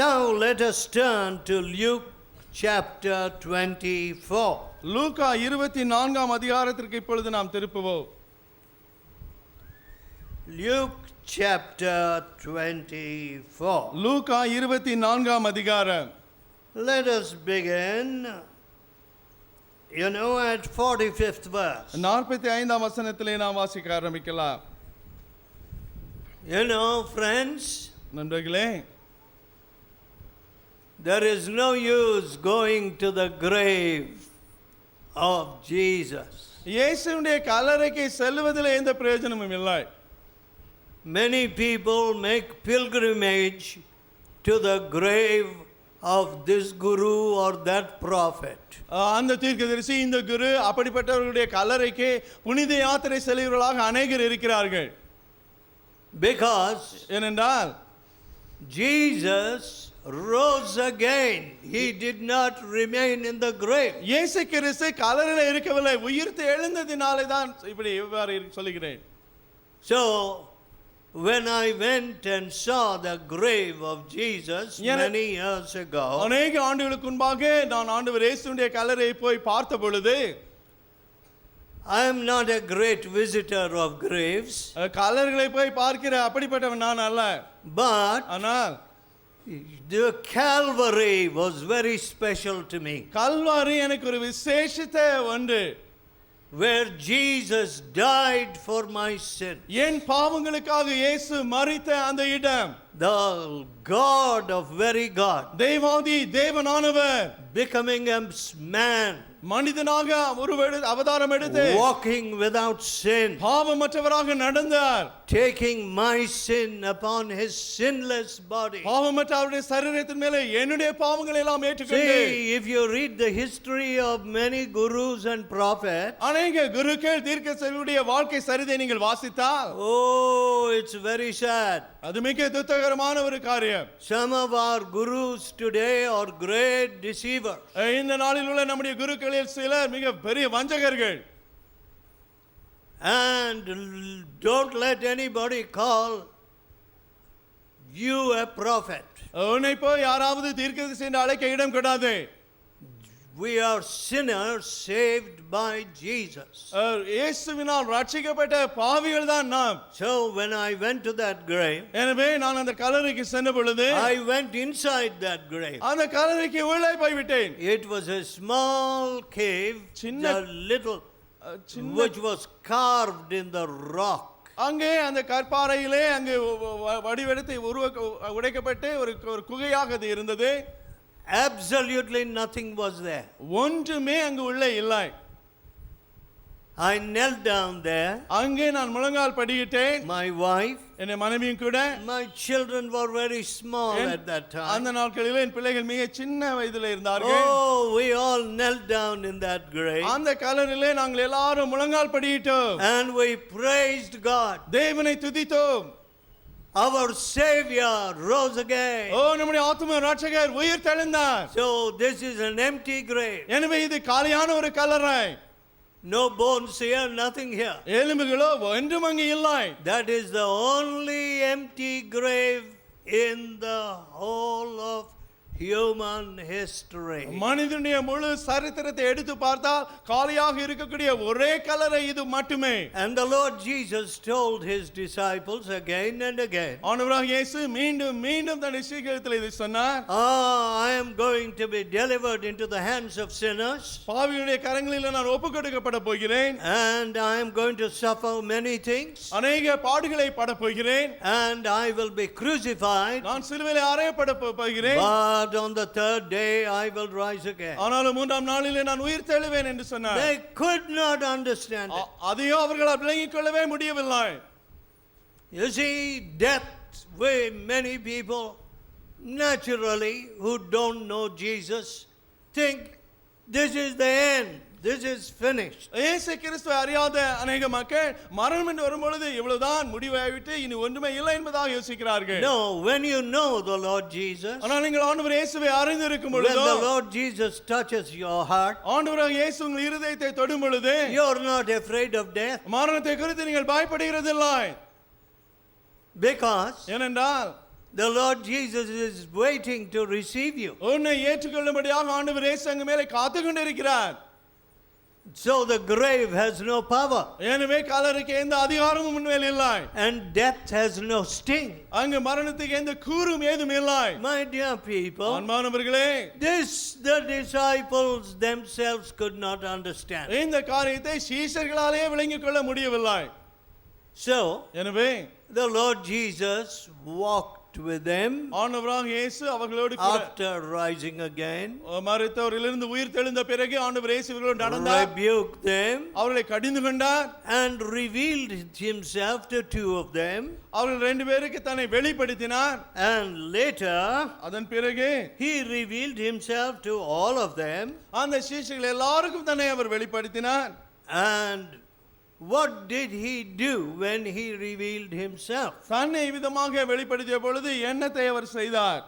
Now let us turn to Luke chapter 24. லூக்கா 24ஆம் அதிகாரத்திற்கு இப்பொழுது நாம் திருப்புவோம். Luke chapter 24. லூக்கா 24ஆம் அதிகாரம். Let us begin, at 45th verse. 45ஆம் வசனத்திலே நாம் வாசிக்க ஆரம்பிக்கலாம். Friends, நண்பர்களே, there is no use going to the grave of Jesus. இயேசுவினுடைய கல்லறைக்கு செல்வதில் எந்த பிரயோஜனமும் இல்லை. Many people make pilgrimage to the grave of this guru or that prophet. அந்த தீர்க்கதரிசி, இந்த குரு, அப்படிப்பட்டவர்களுடைய கல்லறைக்கு புனித யாத்திரை செல்கிறவர்களாக அநேகர் இருக்கிறார்கள். Because ஏனென்றால் Jesus rose again. He did not remain in the grave. இயேசு கிறிஸ்து கல்லறையில் இருக்கவில்லை, உயிர்த்து எழுந்ததினாலே தான் இப்படி இவ்வாறு சொல்லுகிறேன். So when I went and saw the grave of Jesus many years ago, அநேக ஆண்டுகளுக்கு முன்பாக நான் ஆண்டவர் இயேசுவினுடைய கல்லறையை போய் பார்த்த பொழுது, I am not a great visitor of graves, கல்லறைகளை போய் பார்க்கிற அப்படிப்பட்டவன் நான் அல்ல. but ஆனால் the Calvary was very special to me, Kalvari எனக்கு ஒரு விசேஷித்த ஒன்று. where Jesus died for my sin. என் பாவங்களுக்காக இயேசு மரித்த அந்த இடம். The God of very God Devathi தேவனானவர் becoming a man, மனிதனாக அவதாரம் எடுத்து walking without sin, பாவமற்றவராக நடந்தார். taking my sin upon his sinless body. பாவமற்ற அவருடைய சரீரத்தின் மேலே என்னுடைய பாவங்களை எல்லாம் ஏற்றுக்கொண்டு. See, if you read the history of many gurus and prophets, அநேக குருக்கள் தீர்க்கதரிசிகளுடைய வாழ்க்கை சரிதை நீங்கள் வாசித்தால், oh, it's very sad. அது மிக துக்ககரமான ஒரு காரியம். Some of our gurus today are great deceivers. இந்த நாளில் உள்ள நம்முடைய குருக்களில் சிலர் மிக பெரிய வஞ்சகர்கள். And don't let anybody call you a prophet. உன்னை போய் யாராவது தீர்க்கதரிசி என்று அழைக்க இடம் கொடாதே. We are sinners saved by Jesus. இயேசுவினால் ரட்சிக்கப்பட்ட பாவிகள் தான் நாம். So when I went to that grave, எனவே நான் அந்த கல்லறைக்கு சென்ற பொழுது, I went inside that grave. அந்த கல்லறைக்கு உள்ளே போய் விட்டேன். It was a small cave, a little, which was carved in the rock. அங்கே அந்த கற்பாறையிலே அங்கே வடிவெடுத்து உடைக்கப்பட்டு ஒரு குகையாக அது இருந்தது. Absolutely nothing was there. ஒன்றுமே அங்கு உள்ளே இல்லை. I knelt down there. அங்கே நான் முழங்கால் படியிட்டேன். My wife, என் மனைவியும் கூட. my children were very small at that time. அந்த நாட்களில் என் பிள்ளைகள் மிக சின்ன வயதில் இருந்தார்கள். Oh, we all knelt down in that grave. அந்த கல்லறையிலே நாங்கள் எல்லாரும் முழங்கால் படியிட்டோம். And we praised God. தேவனை துதித்தோம். Our Savior rose again. நம்முடைய ஆத்தும ரட்சகர் உயிர் தெழுந்தார். So this is an empty grave. எனவே இது காலியான ஒரு கல்லறை. No bones here, nothing here. எலும்புகளோ ஒன்றும் அங்கே இல்லை. That is the only empty grave in the whole of human history. மனிதனுடைய முழு சரித்திரத்தை எடுத்து பார்த்தால் காலியாக இருக்கக்கூடிய ஒரே கல்லறை இது மட்டுமே. And the Lord Jesus told his disciples again and again, ஆண்டவராகிய இயேசு மீண்டும் மீண்டும் தன்னுடைய சீடர்களுக்கு இதை சொன்னார். I am going to be delivered into the hands of sinners. பாவிகளுடைய கரங்களில் நான் ஒப்புக்கொடுக்கப்பட போகிறேன். And I am going to suffer many things. அநேக பாடுகளை பட போகிறேன். And I will be crucified. நான் சிலுவையில் அறையப்பட போகிறேன். But on the third day I will rise again. ஆனாலும் மூன்றாம் நாளிலே நான் உயிர் தெழுவேன் என்று சொன்னார். They could not understand it. அதையோ அவர்களால் விளங்கிக் கொள்ளவே முடியவில்லை. You see, death, many people naturally who don't know Jesus think this is the end. This is finished. இயேசு கிறிஸ்துவை அறியாத अनेक மக்கள் மரணம் என்று வரும்பொழுது இவ்வளவுதான் முடிவாகிவிட்டு இனி ஒன்றுமே இல்லை என்பதாக யோசிக்கிறார்கள். No, when you know the Lord Jesus, ஆனால் நீங்கள் ஆண்டவர் இயேசுவை அறிந்திருக்கும் பொழுது, when the Lord Jesus touches your heart, ஆண்டவராகிய இயேசு உங்கள் இருதயத்தை தொடும் பொழுது, you are not afraid of death. மரணத்தை குறித்து நீங்கள் பயப்படுகிறதில்லை. Because ஏனென்றால் The Lord Jesus is waiting to receive you. உன்னை ஏற்றுக்கொள்ளும்படியாக ஆண்டவர் இயேசு அங்க மேலே காத்து கொண்டிருக்கிறார். So the grave has no power. எனவே கல்லறைக்கு எந்த அதிகாரமும் உன்மேல் இல்லை. And death has no sting. அங்கு மரணத்துக்கு எந்த கூறும் ஏதும் இல்லை. My dear people, அன்பானவர்களே, this the disciples themselves could not understand. இந்த காரியத்தை சீஷர்களாலே விளங்கிக் கொள்ள முடியவில்லை. So, எனவே the Lord Jesus walked with them ஆண்டவராக இயேசு அவர்களோடு கூட after rising again, மரித்தோரிலிருந்து உயிர் தெழுந்த பிறகு ஆண்டவர் இயேசு இவர்களோடு நடந்தார், rebuked them, அவர்களை கடிந்து கொண்டார், and revealed himself to two of them. அவர்கள் ரெண்டு பேருக்கு தன்னை வெளிப்படுத்தினார். And later, அதன் பிறகு he revealed himself to all of them. அந்த சீஷர்கள் எல்லாருக்கும் தன்னை அவர் வெளிப்படுத்தினார். And what did he do when he revealed himself? தன்னை விதமாக வெளிப்படுத்திய பொழுது என்னத்தை அவர் செய்தார்?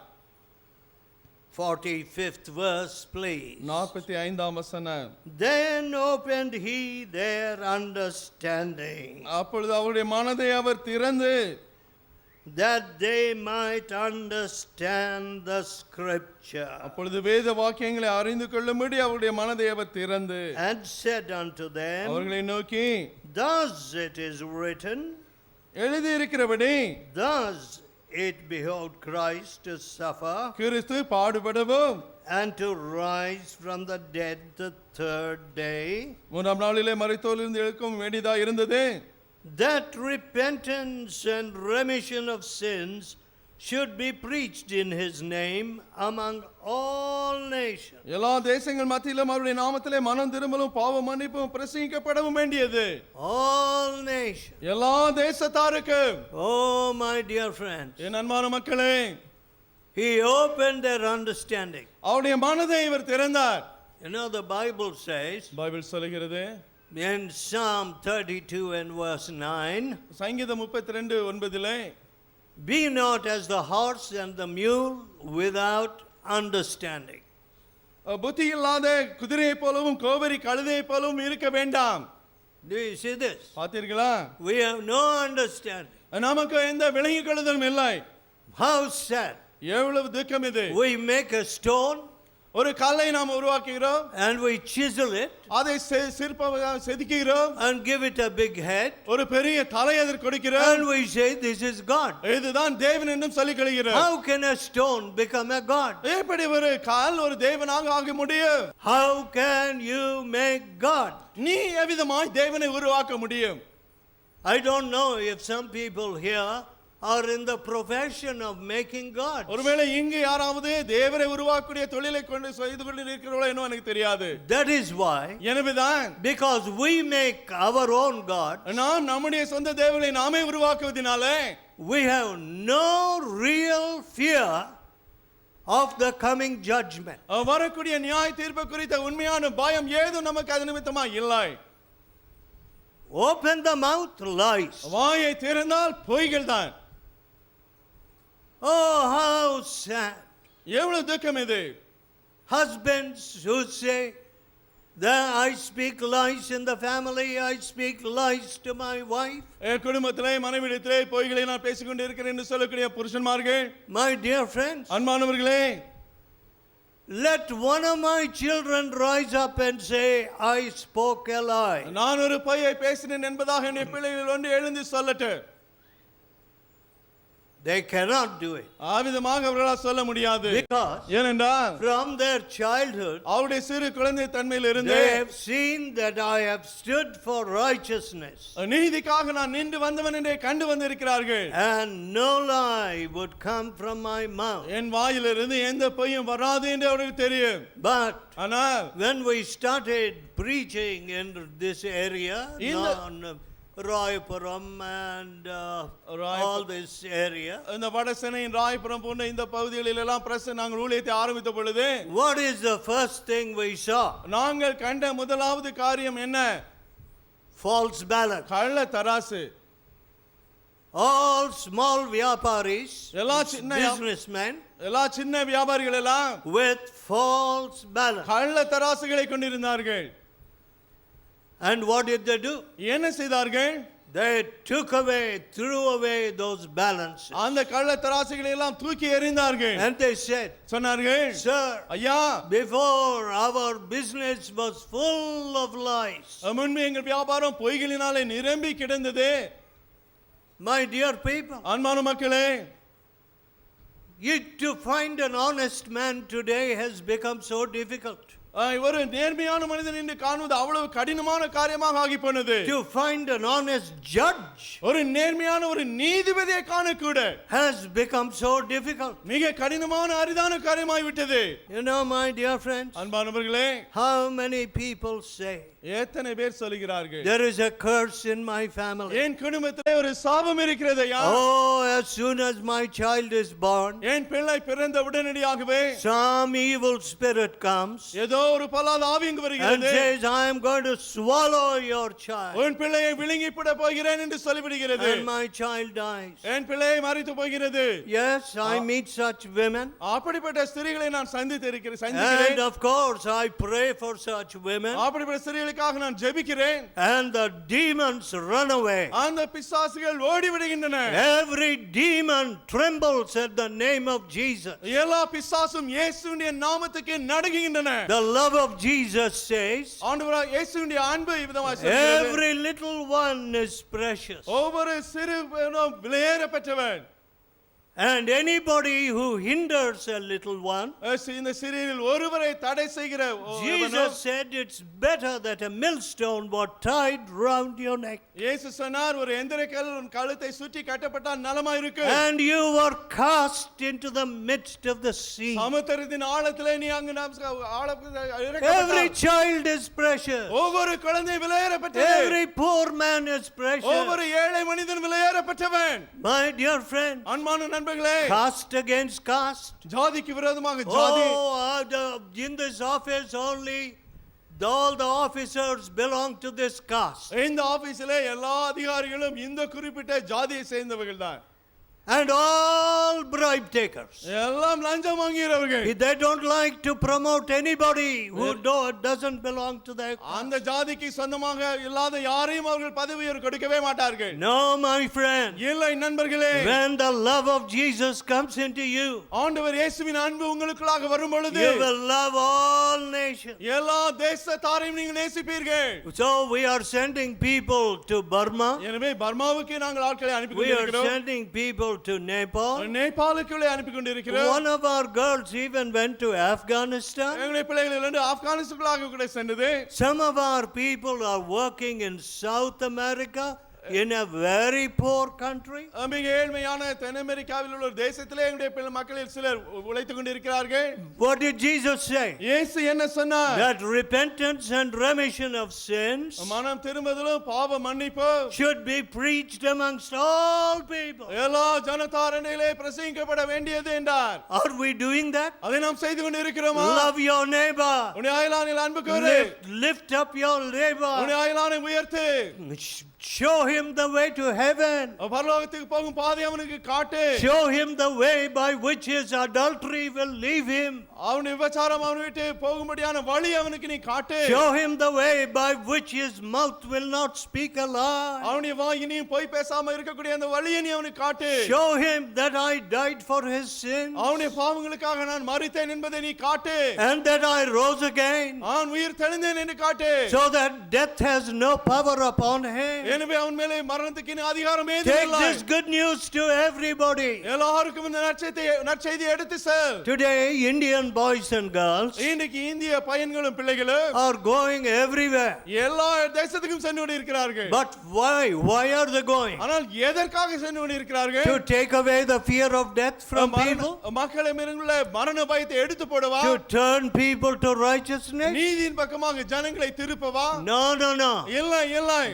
45th verse, please. 45ஆம் வசனம். Then opened he their understanding, அப்பொழுது அவருடைய மனதை அவர் திறந்து, that they might understand the scripture, அப்பொழுது வேத வாக்கியங்களை அறிந்து கொள்ளும்படி அவருடைய மனதை அவர் திறந்து, and said unto them, அவர்களை நோக்கி, thus it is written, எழுதியிருக்கிறபடி thus it behoved Christ to suffer, Kristu பாடுபடவும் and to rise from the dead the third day, மூன்றாம் நாளிலே மரித்தோரிலிருந்து எழுக்கும் வேண்டியதா இருந்தது, that repentance and remission of sins should be preached in his name among all nations. எல்லா தேசங்கள் மத்தியிலும் அவருடைய நாமத்திலே மனம் திரும்பலும் பாவ மன்னிப்பும் பிரசங்கிக்கப்படவும் வேண்டியது. All nations. எல்லா தேசத்தாருக்கு. Oh, my dear friends, என் அன்பான மக்களே, he opened their understanding. அவருடைய மனதை இவர் திறந்தார். You know, the Bible says Bible சொல்கிறது, in Psalm 32 and verse 9, சங்கீதம் 32:9, be not as the horse and the mule without understanding. புத்தி இல்லாத குதிரையை போலவும் கோவரி கழுதையை போலவும் இருக்க வேண்டாம். Do you see this? பார்த்தீர்களா? We have no understanding. நமக்கு எந்த விளங்கிக் கொள்ளுதலும் இல்லை. How sad. எவ்வளவு துக்கம் இது. We make a stone ஒரு கல்லை நாம் உருவாக்குகிறோம், and we chisel it அதை சிற்பமாக செதுக்குகிறோம், and give it a big head, ஒரு பெரிய தலை அதற்கு கொடுக்கிறோம், and we say this is God. இதுதான் தேவன் என்றும் சொல்லிக் கொள்கிறோம். How can a stone become a God? எப்படி ஒரு கல் ஒரு தேவனாக ஆக முடியும்? How can you make God? நீ எவ்விதமாய் தேவனை உருவாக்க முடியும்? I don't know if some people here are in the profession of making God. ஒருவேளை இங்கு யாராவது தேவனை உருவாக்கக்கூடிய தொழிலை கொண்டு செய்து கொண்டு இருக்கிறவர்களோ என்னவோ எனக்கு தெரியாது. That is why, எனவேதான், because we make our own God, நாம் நம்முடைய சொந்த தேவனை நாமே உருவாக்குவதினாலே we have no real fear of the coming judgment. வரக்கூடிய நியாய தீர்ப்பு குறித்த உண்மையான பயம் ஏதும் நமக்கு அது நிமித்தமா இல்லை. Open the mouth, lies. வாயை திறந்தால் பொய்கள் தான். Oh, how sad. எவ்வளவு துக்கம் இது. Husbands who say that I speak lies in the family, I speak lies to my wife. குடும்பத்திலே மனைவியிடத்திலே பொய்களை நான் பேசிக்கொண்டு இருக்கிறேன் என்று சொல்லக்கூடிய புருஷன்மார்கள், My dear friends, அன்பானவர்களே, let one of my children rise up and say, I spoke a lie. நான் ஒரு பொய்யை பேசினேன் என்பதாக என் பிள்ளைகள் ஒன்று எழுந்து சொல்லட்டும். They cannot do it. ஆவிதமாக அவர்களால் சொல்ல முடியாது. Because ஏனென்றால் from their childhood, அவருடைய சிறு குழந்தை தன்மையில் இருந்து they have seen that I have stood for righteousness, நீதிக்காக நான் நின்று வந்தவன் என்றே கண்டு வந்திருக்கிறார்கள். and no lie would come from my mouth. என் வாயிலிருந்து எந்த பொய்யும் வராது என்று அவருக்கு தெரியும். But ஆனால் when we started preaching in this area, Raipuram and all this area, இந்த வடசென்னையின் ராயபுரம் போன்ற இந்த பகுதிகளில் எல்லாம் நாங்கள் ஊழியத்தை ஆரம்பித்த பொழுது, what is the first thing we saw? நாங்கள் கண்ட முதலாவது காரியம் என்ன? False balance. கள்ள தராசு. All small vyaparis, எல்லா சின்ன businessmen, எல்லா சின்ன வியாபாரிகள் எல்லாம் with false balance. கள்ள தராசுகளை கொண்டிருந்தார்கள். And what did they do? என்ன செய்தார்கள்? They threw away those balances. அந்த கள்ள தராசுகளை எல்லாம் தூக்கி எறிந்தார்கள். And they said, சொன்னார்கள், Sir, ஐயா, before our business was full of lies. முன்பு எங்கள் வியாபாரம் பொய்களினாலே நிரம்பி கிடந்தது. My dear people, அன்பான மக்களே, to find an honest man today has become so difficult. ஒரு நேர்மையான மனிதன் என்று காணுவது அவ்வளவு கடினமான காரியமாக ஆகி போனது. To find an honest judge ஒரு நேர்மையான ஒரு நீதிபதியை காண கூட has become so difficult. மிக கடினமான அரிதான காரியமாய் விட்டது. You know, my dear friends, அன்பானவர்களே, how many people say, எத்தனை பேர் சொல்கிறார்கள், there is a curse in my family. என் குடும்பத்திலே ஒரு சாபம் இருக்கிறது ஐயா. Oh, as soon as my child is born, என் பிள்ளை பிறந்த உடனடியாகவே some evil spirit comes ஏதோ ஒரு பொல்லாத ஆவி இங்கு and வருகிறது. says, I am going to swallow your child. உன் பிள்ளையை விழுங்கி போட போகிறேன் என்று சொல்லிவிடுகிறது. And my child dies. என் பிள்ளையை மரித்து போகிறது. Yes, I meet such women. அப்படிப்பட்ட ஸ்திரீகளை நான் சந்திக்கிறேன். And of course, I pray for such women. அப்படிப்பட்ட ஸ்திரீகளுக்காக நான் ஜெபிக்கிறேன். And the demons run away. அந்த பிசாசுகள் ஓடி விடுகின்றன. Every demon trembles at the name of Jesus. எல்லா பிசாசும் இயேசுவின் நாமத்துக்கு நடுங்குகின்றன. The love of Jesus says, ஆண்டவராகிய இயேசுவின் அன்பு இவ்விதமாய் சொல்கிறது. every little one is precious. ஒவ்வொரு சிறு விலையேறப்பட்டவன். And anybody who hinders a little one, இந்த சிறியில் ஒருவரை தடை செய்கிற Jesus said it's better that a millstone were tied round your neck. இயேசு சொன்னார், ஒரு எந்திரக்கல் உன் கழுத்தை சுற்றி கட்டப்பட்டால் நலமா இருக்கும். And you were cast into the midst of the sea. சமுத்திரத்தின் ஆழத்திலே நீ அங்கு Every child is precious. ஒவ்வொரு குழந்தை விலையேறப்பட்டது. Every poor man is precious. ஒவ்வொரு ஏழை மனிதன் விலையேறப்பட்டவன். My dear friend, அன்பான நண்பர்களே, caste against caste. ஜாதிக்கு விரோதமாக ஜாதி. In this office only all the officers belong to this caste. இந்த ஆபீஸிலே எல்லா அதிகாரிகளும் இந்த குறிப்பிட்ட ஜாதியை சேர்ந்தவர்கள் தான். And all bribe takers. எல்லாம் லஞ்சம் வாங்குகிறவர்கள். They don't like to promote anybody who doesn't belong to their caste. அந்த ஜாதிக்கு சொந்தமாக இல்லாத யாரையும் அவர்கள் பதவி உயர்வு கொடுக்கவே மாட்டார்கள். No, my friend. இல்லை நண்பர்களே, when the love of Jesus comes into you, ஆண்டவர் இயேசுவின் அன்பு உங்களுக்குள்ளாக வரும் பொழுது, you will love all nations. எல்லா தேசத்தாரையும் நீங்கள் நேசிப்பீர்கள். So we are sending people to Burma. எனவே பர்மாவுக்கு நாங்கள் ஆட்களை அனுப்பி We are கொண்டிருக்கிறோம். sending people to Nepal. நேபாளுக்குள்ளே அனுப்பி கொண்டிருக்கிறோம். One of our girls even went to Afghanistan. எங்களுடைய பிள்ளைகள் இரண்டு ஆப்கானிஸ்தானுக்குள்ளாக கூட சென்றது. Some of our people are working in South America in a very poor country. மிக ஏழ்மையான தென் அமெரிக்காவில் உள்ள ஒரு தேசத்திலே எங்களுடைய மக்களில் சிலர் உழைத்துக் கொண்டிருக்கிறார்கள். What did Jesus say? இயேசு என்ன சொன்னார்? That repentance and remission of sins மனம் திரும்புதலும் பாவ மன்னிப்பு should be preached amongst all people. எல்லா ஜனதாரணிலே பிரசங்கிக்கப்பட வேண்டியது என்றார். Are we doing that? அதை நாம் செய்து கொண்டிருக்கிறோமா? Love your neighbor. உன்னுடைய அயலானில் அன்பு கூறு. Lift up your neighbor. உன்னுடைய அயலானை உயர்த்து. Show him the way to heaven. பரலோகத்துக்கு போகும் பாதை அவனுக்கு காட்டு. Show him the way by which his adultery will leave him. அவன் விபச்சாரம் அவனை விட்டு போகும்படியான வழி அவனுக்கு நீ காட்டு. Show him the way by which his mouth will not speak a lie. அவனுடைய வாய் இனியும் பொய் பேசாம இருக்கக்கூடிய அந்த வழியை நீ அவனுக்கு காட்டு. Show him that I died for his sins. அவனுடைய பாவங்களுக்காக நான் மரித்தேன் என்பதை நீ காட்டு. And that I rose again. நான் உயிர் தெழுந்தேன் என்று காட்டு. So that death has no power upon him. எனவே அவன் மேலே மரணத்துக்கு அதிகாரம் ஏதும் இல்லை. Take this good news to everybody. எல்லாருக்கும் இந்த நற்செய்தியை எடுத்து செல். Today Indian boys and girls இன்னைக்கு இந்திய பையன்களும் பிள்ளைகளும் are going everywhere. எல்லா தேசத்துக்கும் சென்று கொண்டிருக்கிறார்கள். But why are they going? ஆனால் எதற்காக சென்று கொண்டிருக்கிறார்கள்? To take away the fear of death from people? மக்களிடமிருந்துள்ள மரண பயத்தை எடுத்து போடவா? To turn people to righteousness? நீதியின் பக்கமாக ஜனங்களை திருப்பவா? No. இல்லை.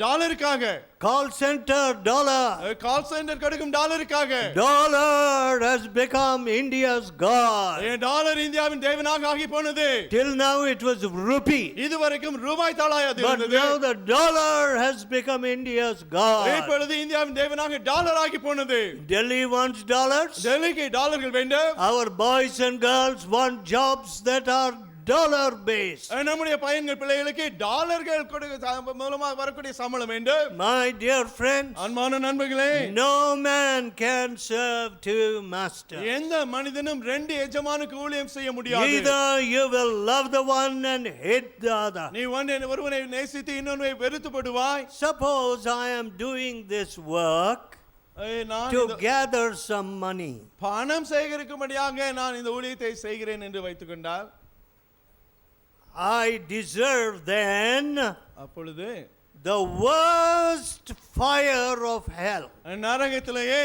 டாலருக்காக. Call center dollar. Call centre கொடுக்கும் டாலருக்காக. Dollar has become India's god. Dollar இந்தியாவின் தேவனாக ஆகி போனது. Till now it was rupee. இதுவரைக்கும் ரூபாய் தாளாய் அது இருந்தது. But now the dollar has become India's god. இப்பொழுது இந்தியாவின் தேவனாக டாலர் ஆகி போனது. Delhi wants dollars. டெல்லிக்கு டாலர்கள் வேண்டும். Our boys and girls want jobs that are dollar based. நம்முடைய பையன்கள் பிள்ளைகளுக்கு டாலர்கள் மூலமாக வரக்கூடிய சம்பளம் வேண்டும். My dear friends, அன்பான நண்பர்களே, no man can serve two masters. எந்த மனிதனும் ரெண்டு எஜமானுக்கு ஊழியம் செய்ய முடியாது. Either you will love the one and hate the other. நீ ஒருவனை நேசித்து இன்னொருவனை வெறுத்துப்படுவாய். Suppose I am doing this work to gather some money. பணம் சேகரிக்கும்படியாக நான் இந்த ஊழியத்தை செய்கிறேன் என்று வைத்துக்கொண்டால், I deserve then அப்பொழுது the worst fire of hell. நரகத்திலேயே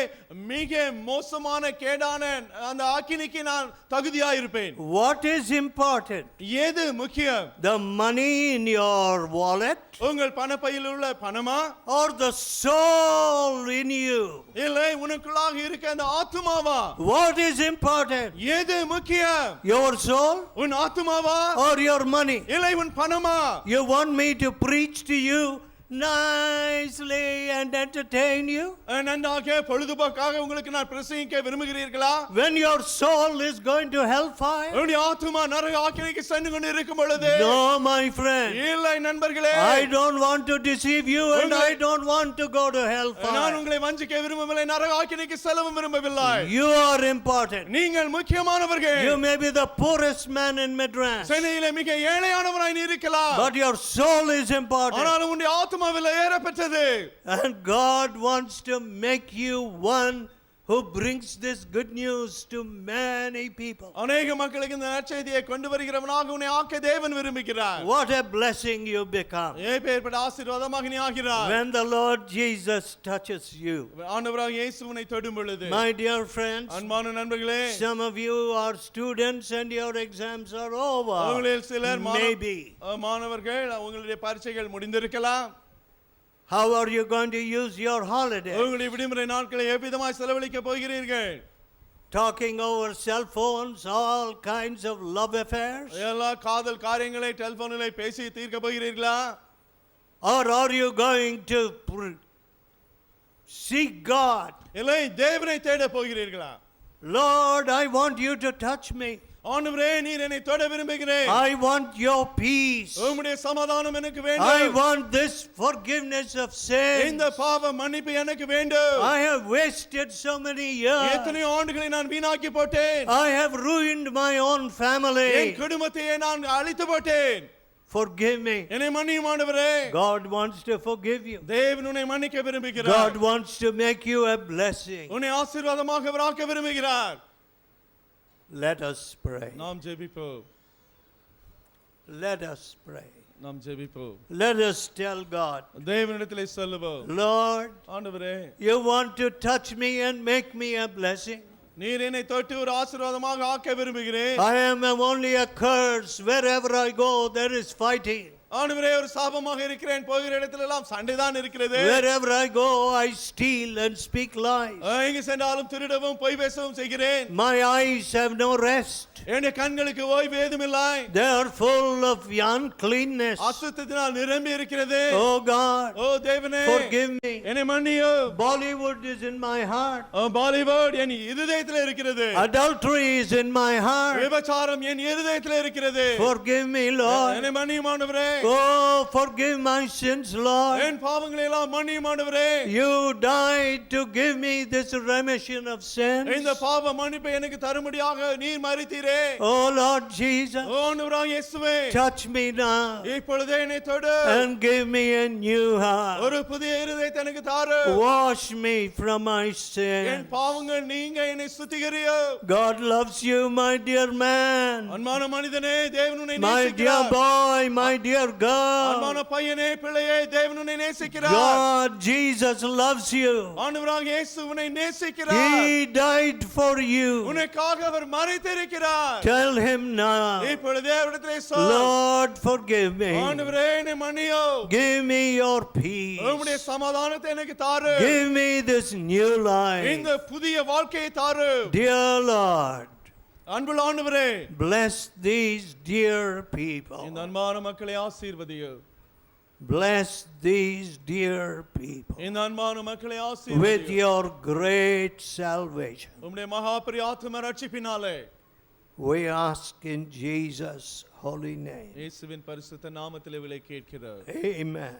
மிக மோசமான கேடான அந்த அக்கினிக்கு நான் தகுதியாக இருப்பேன். What is important? எது முக்கியம்? The money in your wallet உங்கள் பணப்பையில் உள்ள பணமா, or the soul in you? இல்லை உனக்குள்ளாக இருக்க அந்த ஆத்துமாவா? What is important? எது முக்கியம்? Your soul உன் ஆத்துமாவா or your money? இல்லை உன் பணமா? You want me to preach to you nicely and entertain you? நன்றாக பொழுதுபோக்காக உங்களுக்கு நான் பிரசங்கிக்க விரும்புகிறீர்களா? When your soul is going to hellfire? உன்னுடைய ஆத்துமா நரக ஆக்கினைக்கு சென்று கொண்டு இருக்கும் பொழுது? No, my friend. இல்லை நண்பர்களே, I don't want to deceive you and I don't want to go to நான் hellfire. உங்களை வஞ்சிக்க விரும்பவில்லை, நரக ஆக்கினைக்கு செல்லவும் விரும்பவில்லை. You are important. நீங்கள் முக்கியமானவர்கள். You may be the poorest man in Madras, சென்னையிலே மிக ஏழையானவராய் நீ இருக்கலாம், but your soul is important. ஆனால் உன்னுடைய ஆத்துமாவில் ஏறப்பட்டது. And God wants to make you one who brings this good news to many people. அநேக மக்களுக்கு இந்த நற்செய்தியை கொண்டு வருகிறவனாக உன்னை ஆக்க தேவன் விரும்புகிறார். What a blessing you become எப்பேற்பட்ட ஆசீர்வாதமாக நீ ஆகிறாய் when the Lord Jesus touches you. ஆண்டவராக இயேசு உன்னை தொடும் பொழுது. My dear friends, அன்பான நண்பர்களே, some of you are students and your exams are over. உங்களில் சிலர் Maybe. மாணவர்கள், உங்களுடைய பரீட்சைகள் முடிந்திருக்கலாம். How are you going to use your holiday? உங்களுடைய விடுமுறை நாட்களை எவ்விதமாய் செலவழிக்க போகிறீர்கள்? Talking over cell phones, all kinds of love affairs? எல்லா காதல் காரியங்களை டெலிபோனிலே பேசி தீர்க்க போகிறீர்களா? Or are you going to seek God? இல்லை தேவனை தேட போகிறீர்களா? Lord, I want you to touch me. ஆண்டவரே, நீர் என்னை தொட விரும்புகிறேன். I want your peace. உம்முடைய சமாதானம் எனக்கு I வேண்டும். want this forgiveness of sin. இந்த பாவ மன்னிப்பு எனக்கு வேண்டும். I have wasted so many years. எத்தனை ஆண்டுகளை நான் வீணாக்கி போட்டேன். I have ruined my own N family. குடும்பத்தையே நான் அழித்து போட்டேன். Forgive me. என்னை மன்னியும் ஆண்டவரே. God wants to forgive you. தேவன் உன்னை மன்னிக்க விரும்புகிறார். God wants to make you a blessing. உன்னை ஆசீர்வாதமாக ஆக்க விரும்புகிறார். Let us pray. நாம் ஜெபிப்போம். Let us pray. நாம் ஜெபிப்போம். Let us tell God, தேவனிடத்திலே சொல்லுவோம். Lord, ஆண்டவரே, you want to touch me and make me a blessing. நீர் என்னை தொட்டு ஒரு ஆசீர்வாதமாக ஆக்க விரும்புகிறேன். I am only a curse. Wherever I go, there is fighting. ஆண்டவரே, ஒரு சாபமாக இருக்கிறேன், போகிற இடத்துல எல்லாம் சண்டை தான் இருக்கிறது. Wherever I go, I steal and speak lies. எங்கு சென்றாலும் திருடவும் பொய் பேசவும் செய்கிறேன். My eyes have no rest. என்னுடைய கண்களுக்கு ஓய்வு ஏதுமில்லை. They are full of uncleanness. அசுத்தத்தினால் நிரம்பி இருக்கிறது. Oh God, ஓ தேவனே, forgive me. என்னை மன்னியும். Bollywood is in my heart. Bollywood என் இருதயத்தில் இருக்கிறது. Adultery is in my heart. விபச்சாரம் என் இருதயத்தில் இருக்கிறது. Forgive me, Lord. என்னை மன்னியும் ஆண்டவரே. Oh, forgive my sins, Lord. என் பாவங்களை எல்லாம் மன்னியும் ஆண்டவரே. You died to give me this remission of sins. இந்த பாவ மன்னிப்பை எனக்கு தரும்படியாக நீர் மரித்தீரே. Oh, Lord Jesus, ஆண்டவராகிய இயேசுவே, touch me now இப்பொழுதே என்னை தொடு. and give me a new heart. ஒரு புதிய இருதயத்தை எனக்கு தாரு. Wash me from my N sin. பாவங்கள் நீங்க என்னை சுத்திகரியும். God loves you, my dear man. அன்பான மனிதனே, தேவன் உன்னை My dear நேசிக்கிறார். boy, my dear girl. அன்பான பையனே, பிள்ளையே, தேவன் உன்னை நேசிக்கிறார். God, Jesus loves you. ஆண்டவராகிய இயேசு உன்னை நேசிக்கிறார். He died for you. உனக்காக அவர் மரித்திருக்கிறார். Tell him now, இப்பொழுதே அவரிடத்திலே சொல். Lord, forgive me. ஆண்டவரே, என்னை மன்னியும். Give me your peace. உம்முடைய சமாதானத்தை எனக்கு தாரு. Give me this new life. இந்த புதிய வாழ்க்கையை தாரு. Dear Lord, அன்புள்ள ஆண்டவரே, bless these dear people. இந்த அன்பான மக்களை ஆசீர்வதியும். Bless these dear people இந்த அன்பான மக்களை with ஆசீர்வதியும். your great salvation. உம்முடைய மகா பெரிய ஆத்தும ரட்சிப்பினாலே We ask in Jesus' holy name. இயேசுவின் பரிசுத்த நாமத்திலே விலை கேட்கிறார். Amen.